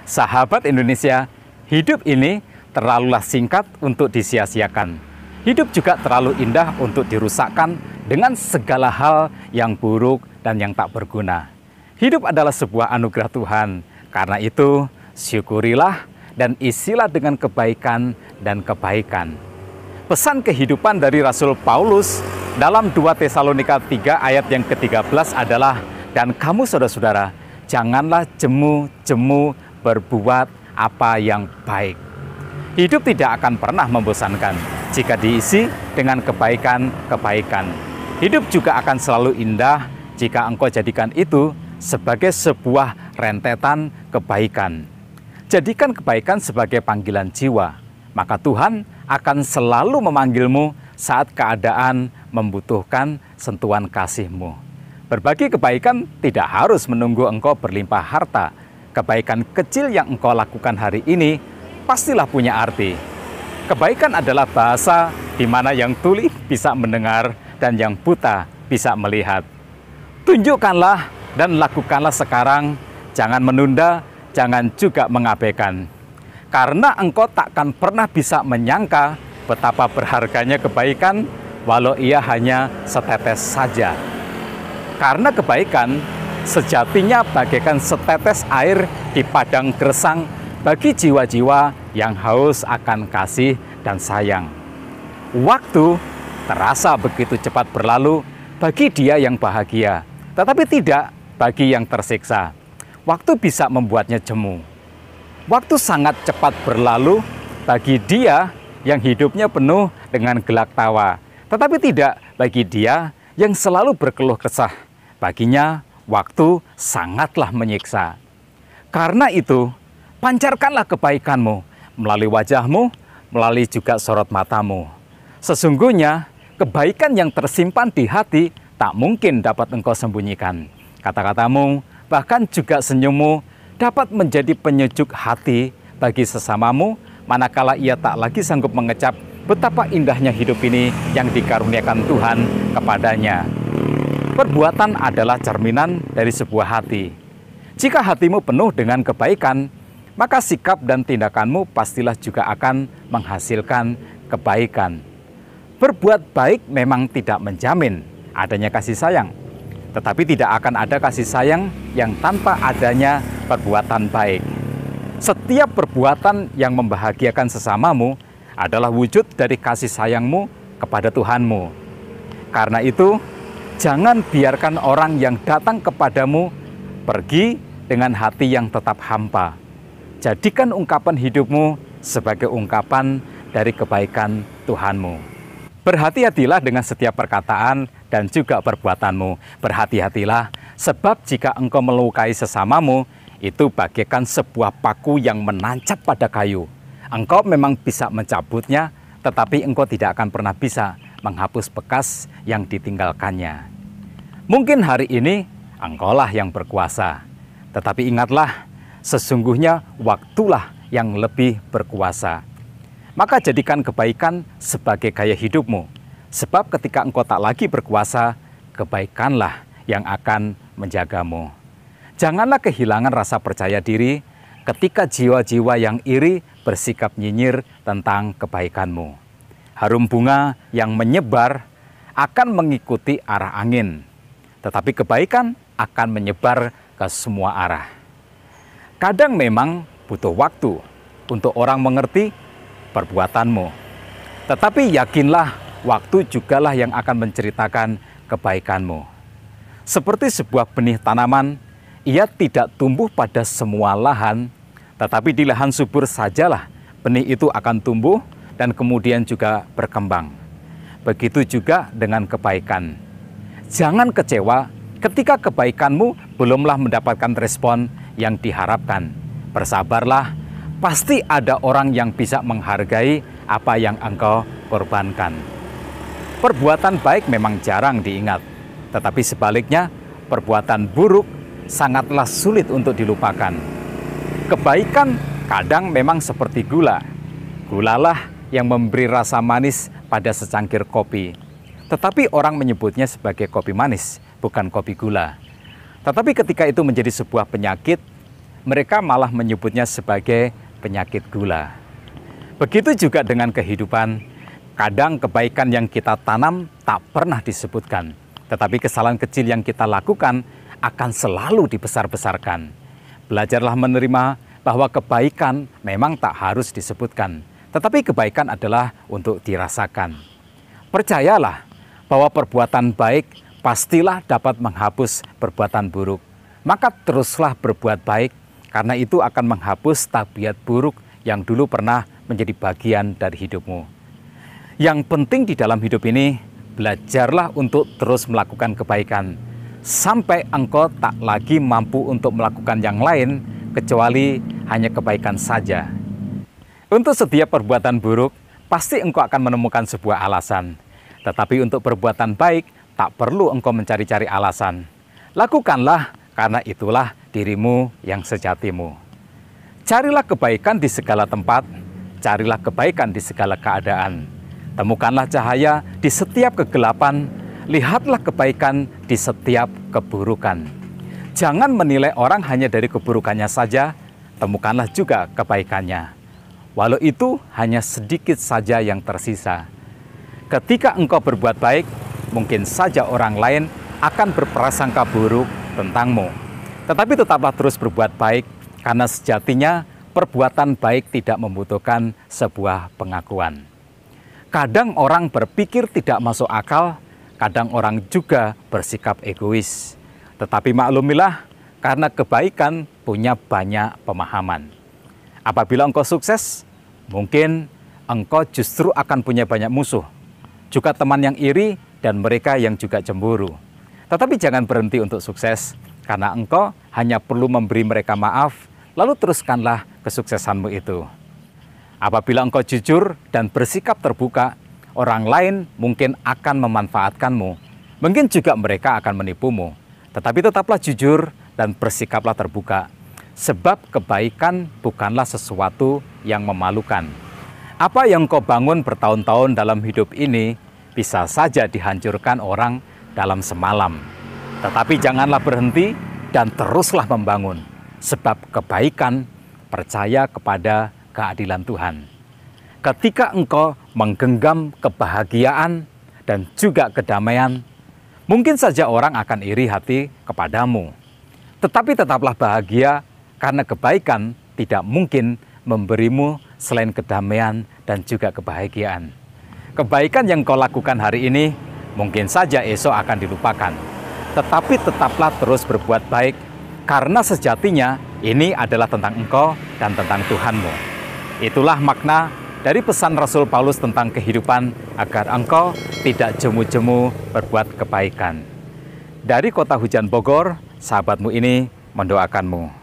Sahabat Indonesia, hidup ini terlalulah singkat untuk disia-siakan. Hidup juga terlalu indah untuk dirusakkan dengan segala hal yang buruk dan yang tak berguna. Hidup adalah sebuah anugerah Tuhan. Karena itu, syukurilah dan isilah dengan kebaikan dan kebaikan. Pesan kehidupan dari Rasul Paulus dalam 2 Tesalonika 3 ayat yang ke-13 adalah, dan kamu saudara-saudara, janganlah jemu-jemu berbuat apa yang baik. Hidup tidak akan pernah membosankan jika diisi dengan kebaikan-kebaikan. Hidup juga akan selalu indah jika engkau jadikan itu sebagai sebuah rentetan kebaikan. Jadikan kebaikan sebagai panggilan jiwa, maka Tuhan akan selalu memanggilmu saat keadaan membutuhkan sentuhan kasih-Mu. Berbagi kebaikan tidak harus menunggu engkau berlimpah harta. Kebaikan kecil yang engkau lakukan hari ini pastilah punya arti. Kebaikan adalah bahasa di mana yang tuli bisa mendengar dan yang buta bisa melihat. Tunjukkanlah dan lakukanlah sekarang, jangan menunda, jangan juga mengabaikan. Karena engkau takkan pernah bisa menyangka betapa berharganya kebaikan walau ia hanya setetes saja. Karena kebaikan sejatinya bagaikan setetes air di padang gersang bagi jiwa-jiwa yang haus akan kasih dan sayang. Waktu terasa begitu cepat berlalu bagi dia yang bahagia, tetapi tidak bagi yang tersiksa. Waktu bisa membuatnya jemu. Waktu sangat cepat berlalu bagi dia yang hidupnya penuh dengan gelak tawa, tetapi tidak bagi dia yang selalu berkeluh kesah. Baginya, waktu sangatlah menyiksa. Karena itu, pancarkanlah kebaikanmu melalui wajahmu, melalui juga sorot matamu. Sesungguhnya, kebaikan yang tersimpan di hati tak mungkin dapat engkau sembunyikan. Kata-katamu, bahkan juga senyummu, dapat menjadi penyejuk hati bagi sesamamu, manakala ia tak lagi sanggup mengecap betapa indahnya hidup ini yang dikaruniakan Tuhan kepadanya. Perbuatan adalah cerminan dari sebuah hati. Jika hatimu penuh dengan kebaikan, maka sikap dan tindakanmu pastilah juga akan menghasilkan kebaikan. Berbuat baik memang tidak menjamin adanya kasih sayang, tetapi tidak akan ada kasih sayang yang tanpa adanya perbuatan baik. Setiap perbuatan yang membahagiakan sesamamu adalah wujud dari kasih sayangmu kepada Tuhanmu. Karena itu, jangan biarkan orang yang datang kepadamu pergi dengan hati yang tetap hampa. Jadikan ungkapan hidupmu sebagai ungkapan dari kebaikan Tuhanmu. Berhati-hatilah dengan setiap perkataan dan juga perbuatanmu. Berhati-hatilah, sebab jika engkau melukai sesamamu, itu bagaikan sebuah paku yang menancap pada kayu. Engkau memang bisa mencabutnya, tetapi engkau tidak akan pernah bisa menghapus bekas yang ditinggalkannya. Mungkin hari ini engkaulah yang berkuasa, tetapi ingatlah, sesungguhnya waktulah yang lebih berkuasa. Maka jadikan kebaikan sebagai gaya hidupmu, sebab ketika engkau tak lagi berkuasa, kebaikanlah yang akan menjagamu. Janganlah kehilangan rasa percaya diri ketika jiwa-jiwa yang iri bersikap nyinyir tentang kebaikanmu. Harum bunga yang menyebar akan mengikuti arah angin, tetapi kebaikan akan menyebar ke semua arah. Kadang memang butuh waktu untuk orang mengerti perbuatanmu, tetapi yakinlah waktu jugalah yang akan menceritakan kebaikanmu. Seperti sebuah benih tanaman, ia tidak tumbuh pada semua lahan, tetapi di lahan subur sajalah benih itu akan tumbuh dan kemudian juga berkembang. Begitu juga dengan kebaikan. Jangan kecewa ketika kebaikanmu belumlah mendapatkan respon yang diharapkan. Bersabarlah, pasti ada orang yang bisa menghargai apa yang engkau korbankan. Perbuatan baik memang jarang diingat, tetapi sebaliknya perbuatan buruk sangatlah sulit untuk dilupakan. Kebaikan kadang memang seperti gula. Gulalah yang memberi rasa manis pada secangkir kopi. Tetapi orang menyebutnya sebagai kopi manis, bukan kopi gula. Tetapi ketika itu menjadi sebuah penyakit, mereka malah menyebutnya sebagai penyakit gula. Begitu juga dengan kehidupan, kadang kebaikan yang kita tanam tak pernah disebutkan, tetapi kesalahan kecil yang kita lakukan akan selalu dibesar-besarkan. Belajarlah menerima bahwa kebaikan memang tak harus disebutkan, tetapi kebaikan adalah untuk dirasakan. Percayalah bahwa perbuatan baik pastilah dapat menghapus perbuatan buruk. Maka teruslah berbuat baik, karena itu akan menghapus tabiat buruk yang dulu pernah menjadi bagian dari hidupmu. Yang penting di dalam hidup ini, belajarlah untuk terus melakukan kebaikan, sampai engkau tak lagi mampu untuk melakukan yang lain, kecuali hanya kebaikan saja. Untuk setiap perbuatan buruk, pasti engkau akan menemukan sebuah alasan. Tetapi untuk perbuatan baik, tak perlu engkau mencari-cari alasan. Lakukanlah, karena itulah dirimu yang sejatimu. Carilah kebaikan di segala tempat, carilah kebaikan di segala keadaan. Temukanlah cahaya di setiap kegelapan, lihatlah kebaikan di setiap keburukan. Jangan menilai orang hanya dari keburukannya saja, temukanlah juga kebaikannya. Walau itu hanya sedikit saja yang tersisa. Ketika engkau berbuat baik, mungkin saja orang lain akan berprasangka buruk tentangmu. Tetapi tetaplah terus berbuat baik, karena sejatinya perbuatan baik tidak membutuhkan sebuah pengakuan. Kadang orang berpikir tidak masuk akal, kadang orang juga bersikap egois. Tetapi maklumilah, karena kebaikan punya banyak pemahaman. Apabila engkau sukses, mungkin engkau justru akan punya banyak musuh, juga teman yang iri dan mereka yang juga cemburu. Tetapi jangan berhenti untuk sukses, karena engkau hanya perlu memberi mereka maaf, lalu teruskanlah kesuksesanmu itu. Apabila engkau jujur dan bersikap terbuka, orang lain mungkin akan memanfaatkanmu. Mungkin juga mereka akan menipumu. Tetapi tetaplah jujur dan bersikaplah terbuka. Sebab kebaikan bukanlah sesuatu yang memalukan. Apa yang kau bangun bertahun-tahun dalam hidup ini bisa saja dihancurkan orang dalam semalam. Tetapi janganlah berhenti dan teruslah membangun. Sebab kebaikan percaya kepada keadilan Tuhan. Ketika engkau menggenggam kebahagiaan dan juga kedamaian, mungkin saja orang akan iri hati kepadamu. Tetapi tetaplah bahagia, karena kebaikan tidak mungkin memberimu selain kedamaian dan juga kebahagiaan. Kebaikan yang kau lakukan hari ini mungkin saja esok akan dilupakan. Tetapi tetaplah terus berbuat baik, karena sejatinya ini adalah tentang engkau dan tentang Tuhanmu. Itulah makna dari pesan Rasul Paulus tentang kehidupan, agar engkau tidak jemu-jemu berbuat kebaikan. Dari Kota Hujan Bogor, sahabatmu ini mendoakanmu.